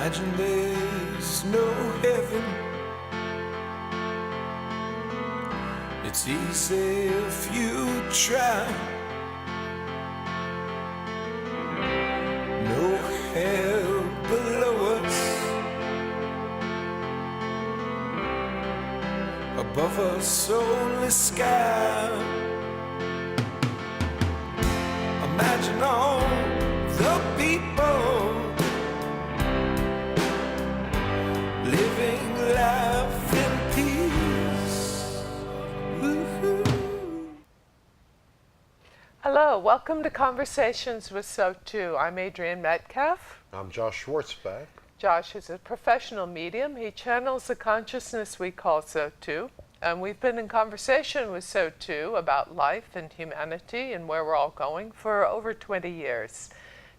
Imagine there's no heaven. It's easy if you try. No hell below us, above us only sky. Imagine all the people living life in peace. Woo-hoo. Hello, welcome to Conversations with SOTU. I'm Adrienne Metcalf. I'm Josh Schwartzbach. Josh is a professional medium. He channels the consciousness we call SOTU. And we've been in conversation with SOTU about life and humanity and where we're all going for over 20 years.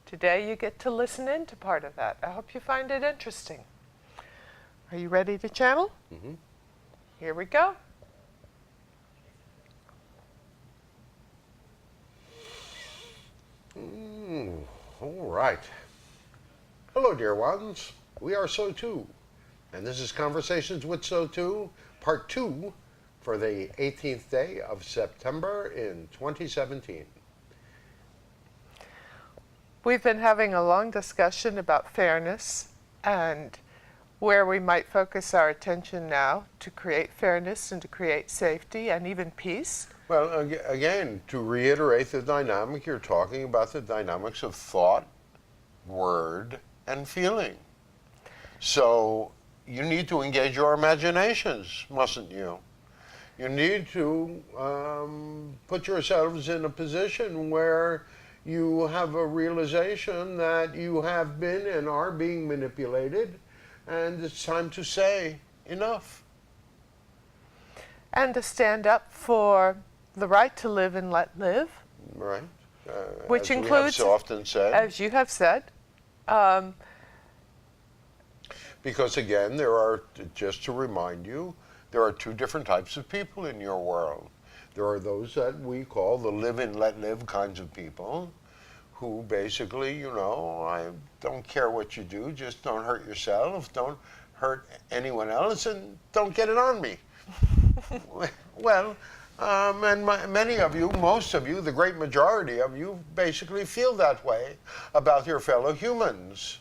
Today you get to listen in to part of that. I hope you find it interesting. Are you ready to channel? Mm-hmm. Here we go. All right. Hello, dear ones. We are SOTU, and this is Conversations with SOTU, Part 2 for the 18th day of September in 2017. We've been having a long discussion about fairness and where we might focus our attention now to create fairness and to create safety and even peace. Well, again, to reiterate the dynamic, you're talking about the dynamics of thought, word, and feeling. So you need to engage your imaginations, mustn't you? You need to put yourselves in a position where you have a realization that you have been and are being manipulated, and it's time to say enough. And to stand up for the right to live and let live. Right. Which as includes, we have so often said. as you have said, because again, there are, just to remind you, there are two different types of people in your world. There are those that we call the live and let live kinds of people, who basically, you know, I don't care what you do, just don't hurt yourself, don't hurt anyone else, and don't get it on me. Well, and many of you, most of you, the great majority of you, basically feel that way about your fellow humans.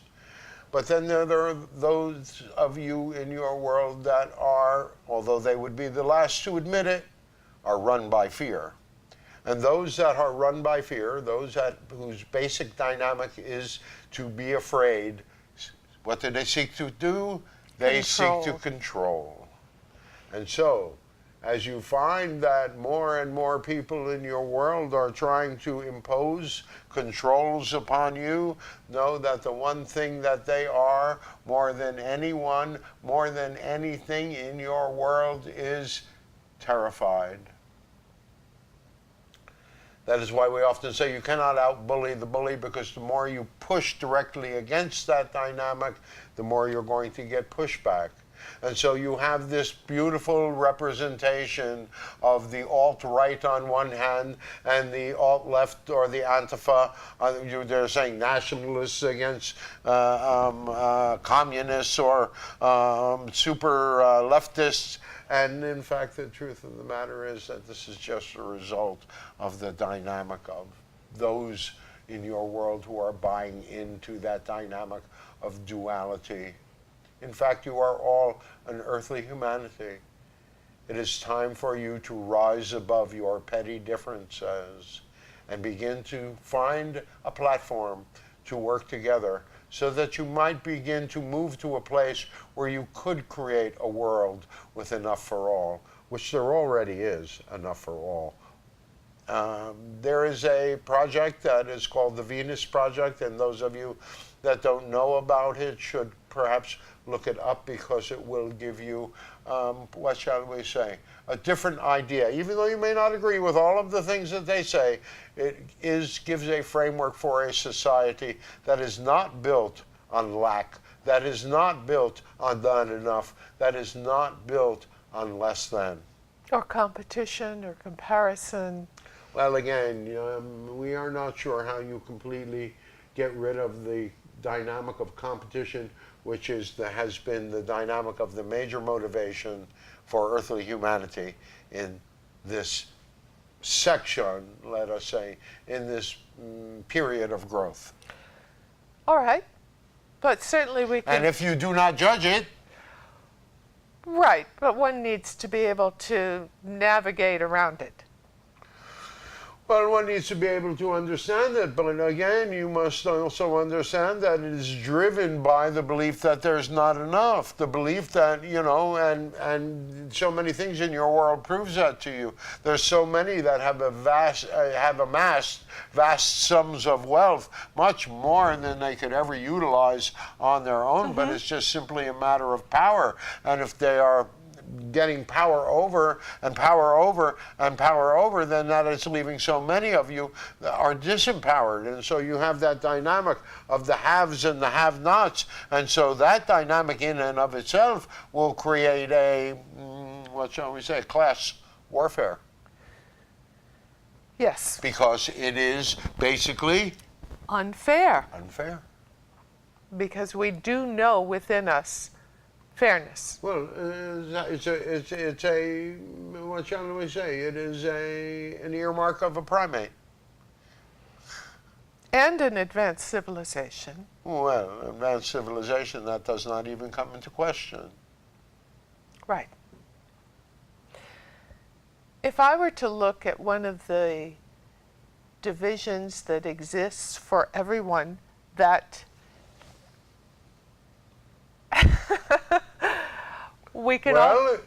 But then there are those of you in your world that are, although they would be the last to admit it, are run by fear. And those that are run by fear, those whose basic dynamic is to be afraid, what do they seek to do? They seek to control. And so, as you find that more and more people in your world are trying to impose controls upon you, know that the one thing that they are, more than anyone, more than anything in your world, is terrified. That is why we often say you cannot out-bully the bully, because the more you push directly against that dynamic, the more you're going to get pushback. And so you have this beautiful representation of the alt-right on one hand and the alt-left or the Antifa. They're saying nationalists against communists or super leftists. And in fact, the truth of the matter is that this is just a result of the dynamic of those in your world who are buying into that dynamic of duality. In fact, you are all an earthly humanity. It is time for you to rise above your petty differences and begin to find a platform to work together so that you might begin to move to a place where you could create a world with enough for all, which there already is enough for all. There is a project that is called the Venus Project, and those of you that don't know about it should perhaps look it up, because it will give you, what shall we say, a different idea. Even though you may not agree with all of the things that they say, it gives a framework for a society that is not built on lack, that is not built on not enough, that is not built on less than. Or competition or comparison. Well, again, we are not sure how you completely get rid of the dynamic of competition which has been the dynamic of the major motivation for earthly humanity in this section, let us say, in this period of growth. All right. But certainly we can... And if you do not judge it, Right, but one needs to be able to navigate around it. well, one needs to be able to understand it, but again, you must also understand that it is driven by the belief that there's not enough, the belief that, and so many things in your world proves that to you. There's so many that have amassed vast sums of wealth, much more than they could ever utilize on their own, but it's just simply a matter of power. And if they are getting power over and power over and power over, then that is leaving so many of you that are disempowered. And so you have that dynamic of the haves and the have-nots. And so that dynamic in and of itself will create a, what shall we say, class warfare. Yes. Because it is basically Unfair, unfair. because we do know within us fairness. Well, it's a, what shall we say? It is an earmark of a primate. And an advanced civilization. Well, advanced civilization, that does not even come into question. Right. If I were to look at one of the divisions that exists for everyone, that we can all... Well,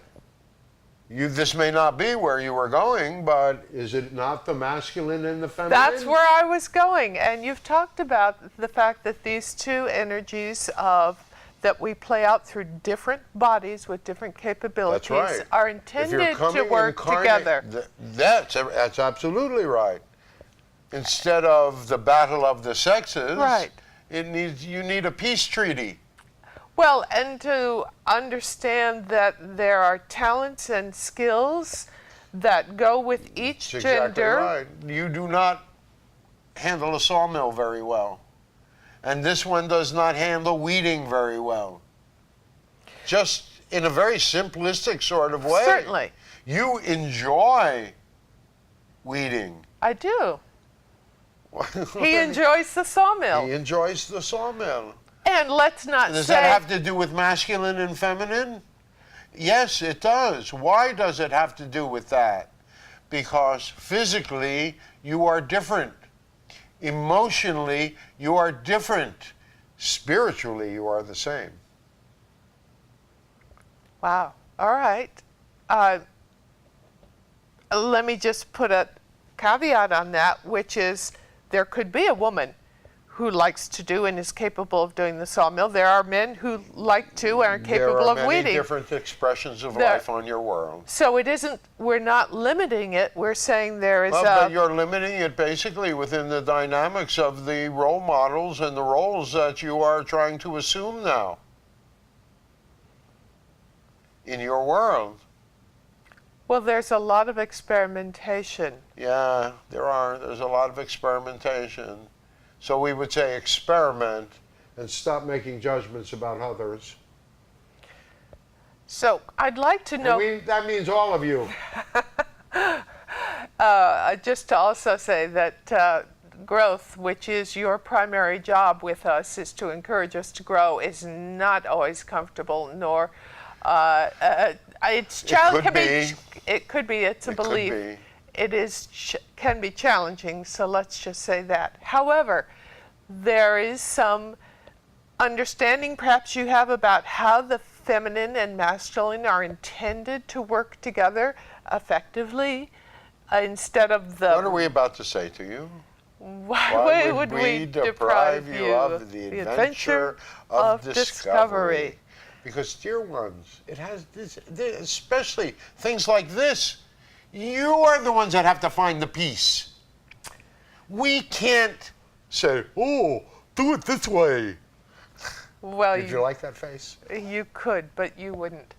this may not be where you were going, but is it not the masculine and the feminine? That's where I was going. And you've talked about the fact that these two energies that we play out through different bodies with different capabilities right. are If intended you're to coming work together. That's absolutely right. Instead of the battle of the sexes, Right. you need a peace treaty. Well, and to understand that there are talents and skills that go with each That's gender. exactly right. You do not handle a sawmill very well. And this one does not handle weeding very well. Just in a very simplistic sort of way. Certainly. You enjoy weeding. I do. He enjoys the sawmill. He enjoys the sawmill. And let's not Does say... that have to do with masculine and feminine? Yes, it does. Why does it have to do with that? Because physically, you are different. Emotionally, you are different. Spiritually, you are the same. Wow. All right. Let me just put a caveat on that, which is there could be a woman who likes to do and is capable of doing the sawmill. There are men who like to and are capable of There are many weeding. different expressions of life on your world. So it isn't, we're not limiting it. We're saying there is But you're limiting it basically within the dynamics of the role models and the roles that you are trying to assume now in your world. well, there's a lot of experimentation. Yeah, there's a lot of experimentation. So we would say experiment and stop making judgments about others. So I'd like to know... That means all of you. just to also say that growth, which is your primary job with us, is to encourage us to grow, is not always comfortable, nor it's it could be. It's a belief. Could be. It is can be challenging. So let's just say that. However, there is some understanding perhaps you have about how the feminine and masculine are intended to work together effectively, instead of the... What are we about to say to you? Why would we deprive you of the adventure of discovery? Because, dear ones, it has this, especially things like this. You are the ones that have to find the peace. We can't say, oh, do it this way. Well, Did you like that face? you could, but you wouldn't.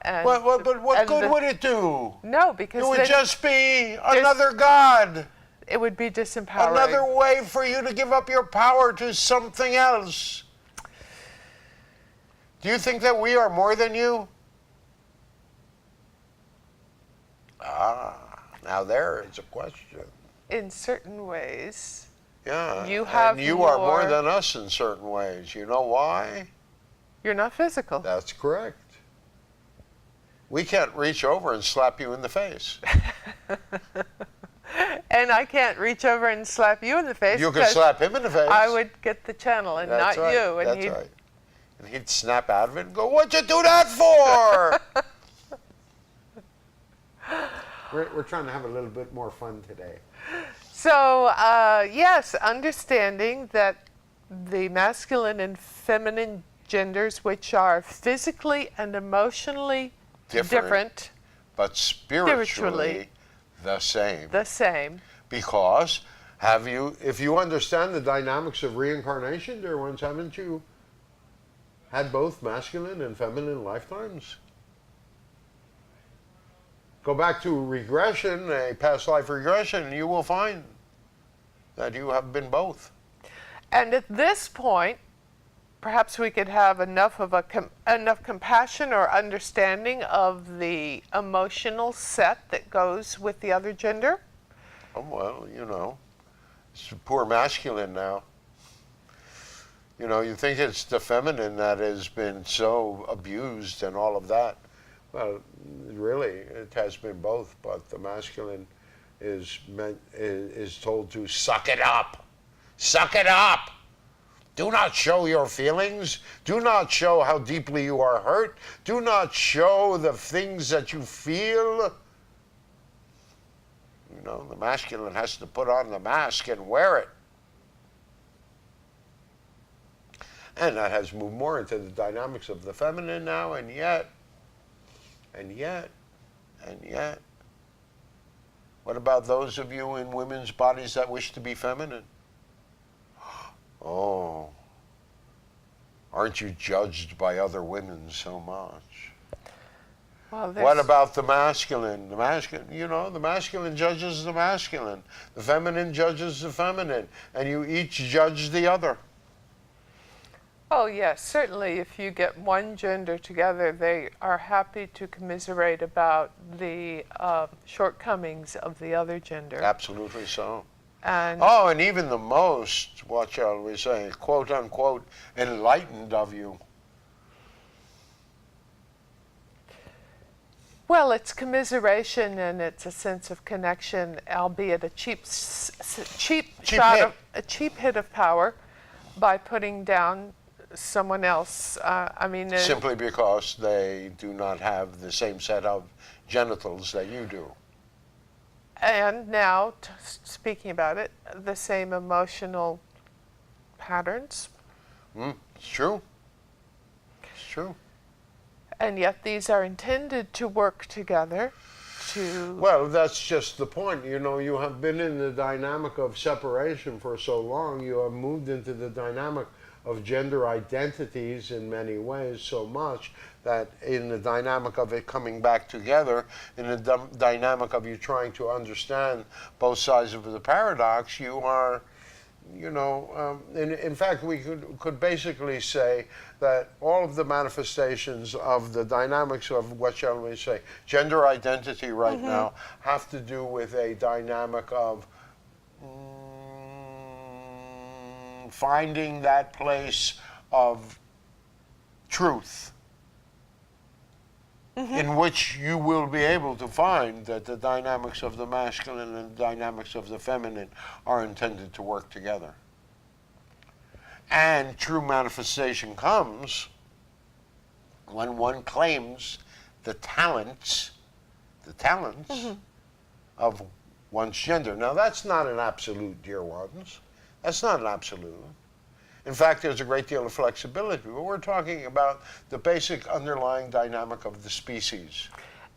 And But what and good would it do? No, because It would then just be another God. it would be disempowering. Another way for you to give up your power to something else. Do you think that we are more than you? Now there is a question. In certain ways. Yeah, You have and you are more more- than us in certain ways. You know why? You're not physical. That's correct. We can't reach over and slap you in the face. And I can't reach over and slap you in the face. You could 'cause slap him in the face. I would get the channel and That's not right. you. And That's he'd- right. And he'd snap out of it and go, "What'd you do that for?" We're trying to have a little bit more fun today. So, yes, understanding that the masculine and feminine genders, which are physically and emotionally different, But spiritually Spiritually. the same. the same. Because if you understand the dynamics of reincarnation, dear ones, haven't you had both masculine and feminine lifetimes? Go back to regression, a past life regression, and you will find that you have been both. And at this point, perhaps we could have enough compassion or understanding of the emotional set that goes with the other gender. Oh, well, it's poor masculine now. You think it's the feminine that has been so abused and all of that. Well, really, it has been both, but the masculine is told to suck it up. Suck it up. Do not show your feelings. Do not show how deeply you are hurt. Do not show the things that you feel. The masculine has to put on the mask and wear it. And that has moved more into the dynamics of the feminine now, and yet, what about those of you in women's bodies that wish to be feminine? Oh, aren't you judged by other women so much? Well, What about the masculine? The masculine judges the masculine. The feminine judges the feminine. And you each judge the other. Oh, yes, certainly if you get one gender together, they are happy to commiserate about the shortcomings of the other gender. Absolutely so. And And even the most, what shall we say, quote unquote, enlightened of you. well, it's commiseration and it's a sense of connection, albeit a cheap hit of power by putting down someone else. Simply because they do not have the same set of genitals that you do. And now, speaking about it, the same emotional patterns. It's true. It's true. And yet these are intended to work together to... Well, that's just the point. You have been in the dynamic of separation for so long. You have moved into the dynamic of gender identities in many ways so much that in the dynamic of it coming back together, in the dynamic of you trying to understand both sides of the paradox, you are, in fact, we could basically say that all of the manifestations of the dynamics of, what shall we say, gender identity right now have to do with a dynamic of finding that place of truth in which you will be able to find that the dynamics of the masculine and the dynamics of the feminine are intended to work together. And true manifestation comes when one claims the talents of one's gender. Now, that's not an absolute, dear ones. That's not an absolute. In fact, there's a great deal of flexibility, but we're talking about the basic underlying dynamic of the species.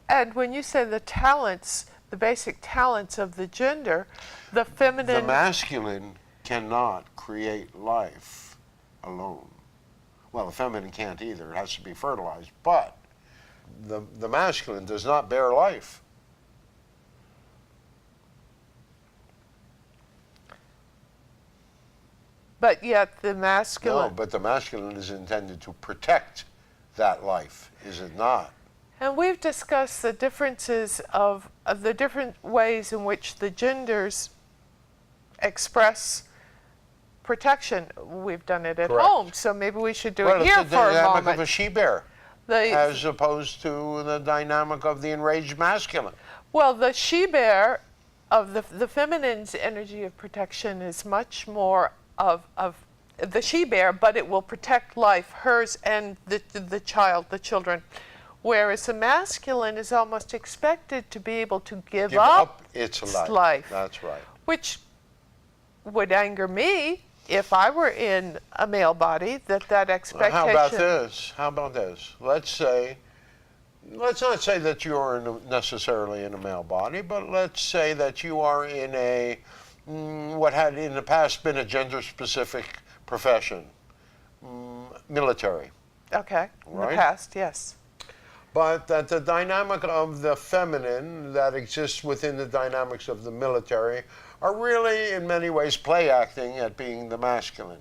And when you say the talents, the basic talents of the gender, the feminine... The masculine cannot create life alone. Well, the feminine can't either. It has to be fertilized. But the masculine does not bear life. But yet the masculine... No, but the masculine is intended to protect that life, is it not? And we've discussed the differences of the different ways in which the genders express protection. We've done it at Correct. home, so maybe we should do Well, it it's here the for a dynamic moment. of a she-bear, The- as opposed to the dynamic of the enraged masculine. Well, the she-bear of the feminine's energy of protection is much more of the she-bear, but it will protect life, hers and the child, the children. Whereas the masculine is almost expected to be able to give up its its life. life. That's right. Which would anger me if I were in a male body, that expectation. How about this? Let's not say that you're necessarily in a male body, but let's say that you are in a, what had in the past been a gender-specific profession, military. Okay, in Right. the past, yes. But that the dynamic of the feminine that exists within the dynamics of the military are really, in many ways, play acting at being the masculine.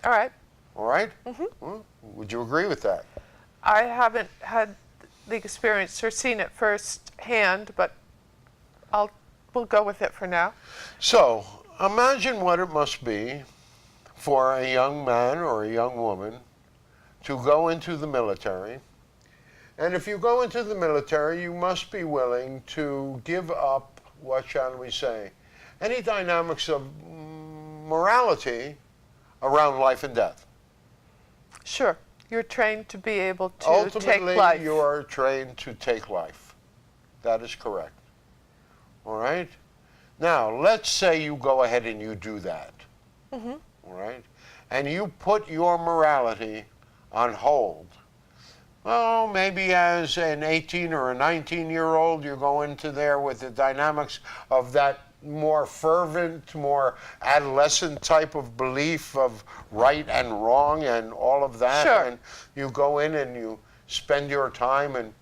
All right. All right? Well, would you agree with that? I haven't had the experience or seen it firsthand, but we'll go with it for now. So, imagine what it must be for a young man or a young woman to go into the military. And if you go into the military, you must be willing to give up, what shall we say, any dynamics of morality around life and death. Sure. You're trained to be able to Ultimately, take life. you are trained to take life. That is correct. All right? Now, let's say you go ahead and you do that. All right? And you put your morality on hold. Well, maybe as an 18 or a 19-year-old, you go into there with the dynamics of that more fervent, more adolescent type of belief of right and wrong and all of that. Sure. And you go in and you spend your time and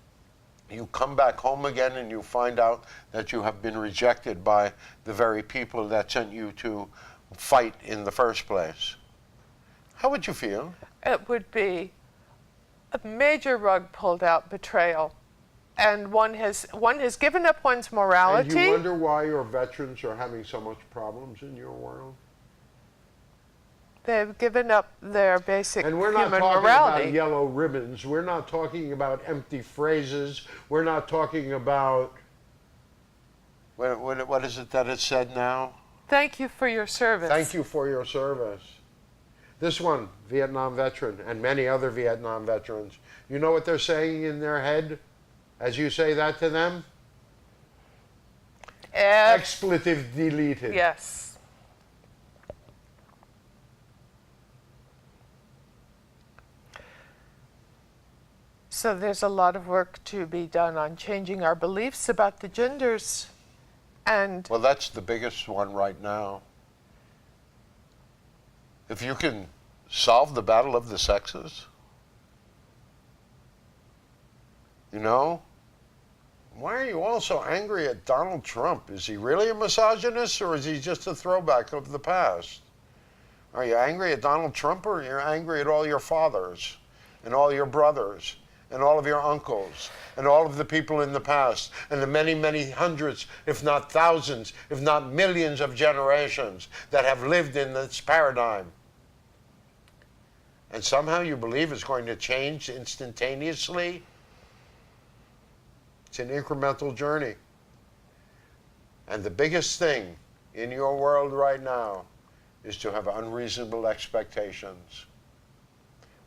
you come back home again and you find out that you have been rejected by the very people that sent you to fight in the first place. How would you feel? It would be a major rug pulled out betrayal. And one has given up one's morality. And you wonder why your veterans are having so much problems in your world? They've given up their basic And we're not human talking morality. about yellow ribbons. We're not talking about empty phrases. We're not talking about, what is it that it said now? Thank you for your service. Thank you for your service. This one, Vietnam veteran, and many other Vietnam veterans, you know what they're saying in their head as you say that to them? Expletive deleted. Yes. So there's a lot of work to be done on changing our beliefs about the genders. And Well, that's the biggest one right now. If you can solve the battle of the sexes, you know, why are you all so angry at Donald Trump? Is he really a misogynist or is he just a throwback of the past? Are you angry at Donald Trump or are you angry at all your fathers and all your brothers and all of your uncles and all of the people in the past and the many, many hundreds, if not thousands, if not millions of generations that have lived in this paradigm? And somehow you believe it's going to change instantaneously? It's an incremental journey. And the biggest thing in your world right now is to have unreasonable expectations.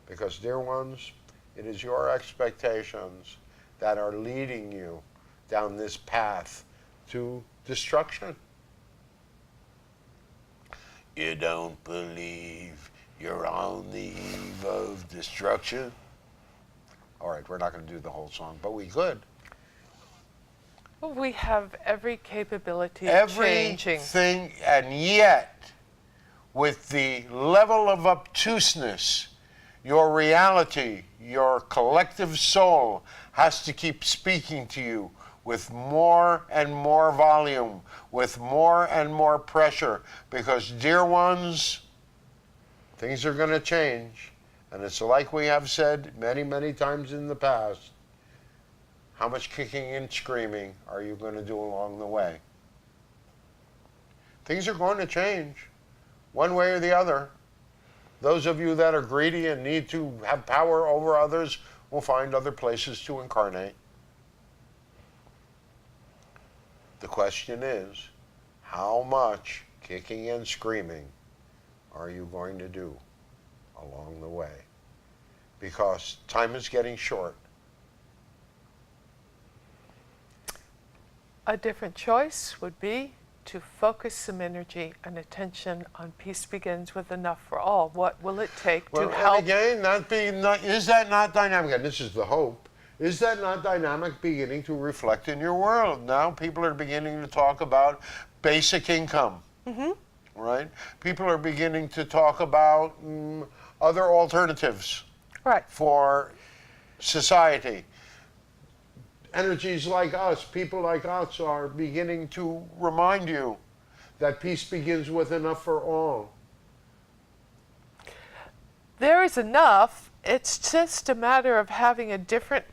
Because, dear ones, it is your expectations that are leading you down this path to destruction. You don't believe you're on the eve of destruction? All right, we're not going to do the whole song, but we could. we have every capability of changing. Everything, and yet, with the level of obtuseness, your reality, your collective soul has to keep speaking to you with more and more volume, with more and more pressure, because, dear ones, things are going to change, And it's like we have said many, many times in the past, how much kicking and screaming are you going to do along the way? Things are going to change, one way or the other. Those of you that are greedy and need to have power over others will find other places to incarnate. The question is, how much kicking and screaming are you going to do along the way? Because time is getting short. A different choice would be to focus some energy and attention on Peace Begins with Enough for All. What will it take to help? Again, is that not dynamic? And this is the hope. Is that not dynamic beginning to reflect in your world? Now people are beginning to talk about basic income, right? People are beginning to talk about other alternatives for society. Energies like us, people like us, are beginning to remind you that peace begins with enough for all. There is enough. It's just a matter of having a different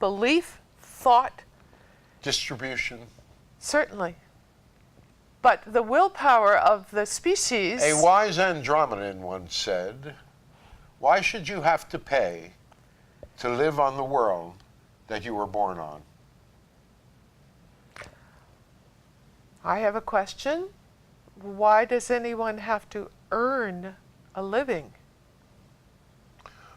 belief, thought. Distribution. Certainly. But the willpower of the species... A wise Andromedan once said, "Why should you have to pay to live on the world that you were born on?" I have a question. Why does anyone have to earn a living?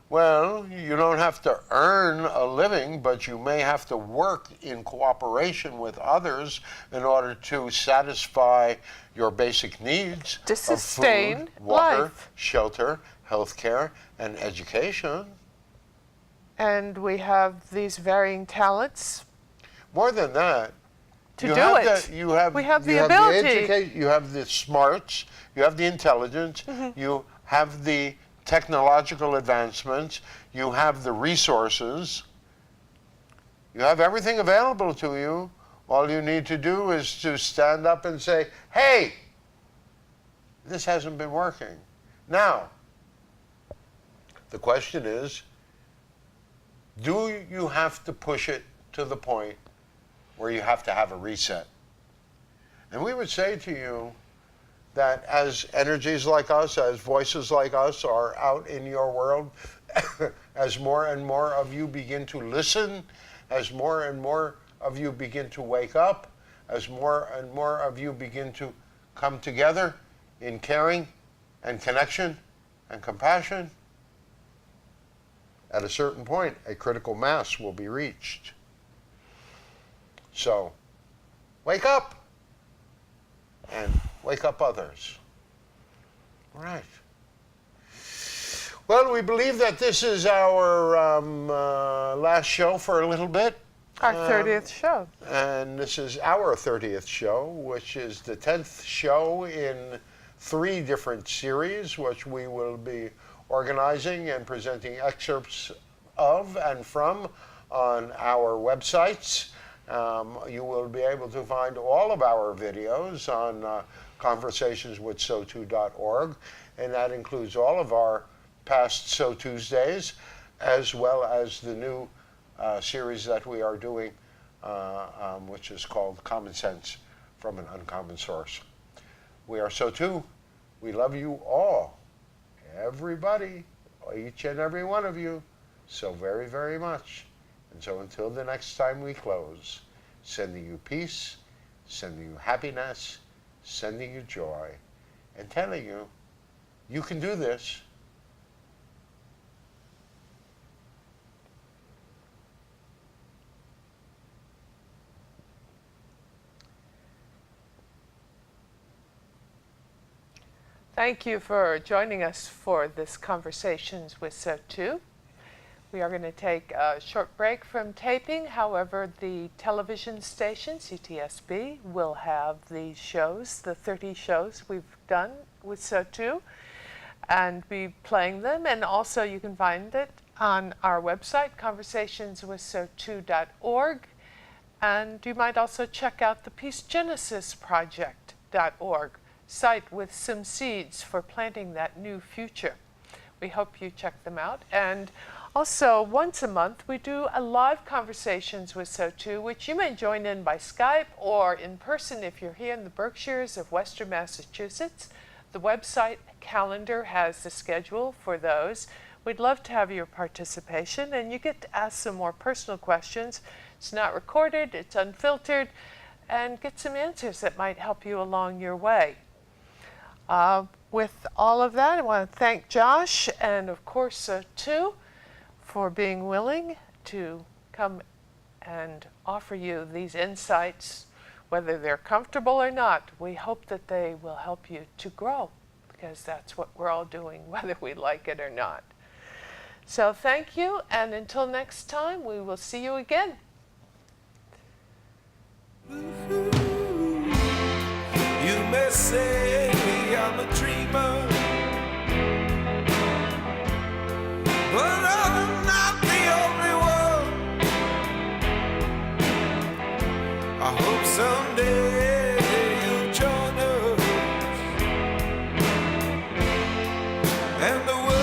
Well, you don't have to earn a living, but you may have to work in cooperation with others in order to satisfy your basic needs To sustain of food, water, life. shelter, healthcare, and education. And we have these varying talents More than that, to you do have it. The, you have, we have the you have ability. The you have the smarts, you have the intelligence, you have the technological advancements, you have the resources, you have everything available to you. All you need to do is to stand up and say, "Hey, this hasn't been working." Now, the question is, do you have to push it to the point where you have to have a reset? And we would say to you that as energies like us, as voices like us are out in your world, as more and more of you begin to listen, as more and more of you begin to wake up, as more and more of you begin to come together in caring and connection and compassion, at a certain point, a critical mass will be reached. So, wake up and wake up others. All right. Well, we believe that this is our last show for a little bit. Our 30th show. And this is our 30th show, which is the 10th show in 3 different series, which we will be organizing and presenting excerpts of and from on our websites. You will be able to find all of our videos on conversationswithSOTU.org, and that includes all of our past So Tuesdays, as well as the new series that we are doing, which is called Common Sense from an Uncommon Source. We are SOTU. We love you all, everybody, each and every one of you, so very, very much. And so until the next time we close, sending you peace, sending you happiness, sending you joy, and telling you, you can do this. Thank you for joining us for this Conversations with SOTU. We are going to take a short break from taping. However, the television station, CTSB, will have these shows, the 30 shows we've done with SOTU, and be playing them. And also you can find it on our website, conversationswithsotu.org. And you might also check out the PeaceGenesisProject.org site with some seeds for planting that new future. We hope you check them out. And also, once a month, we do a live conversations with SOTU, which you may join in by Skype or in person if you're here in the Berkshires of Western Massachusetts. The website calendar has the schedule for those. We'd love to have your participation, and you get to ask some more personal questions. It's not recorded, it's unfiltered, and get some answers that might help you along your way. With all of that, I want to thank Josh and, of course, SOTU for being willing to come and offer you these insights, whether they're comfortable or not. We hope that they will help you to grow, because that's what we're all doing, whether we like it or not. So thank you, and until next time, we will see you again. You may say I'm a dreamer, but I'm not the only one. I hope someday you'll join us, and the world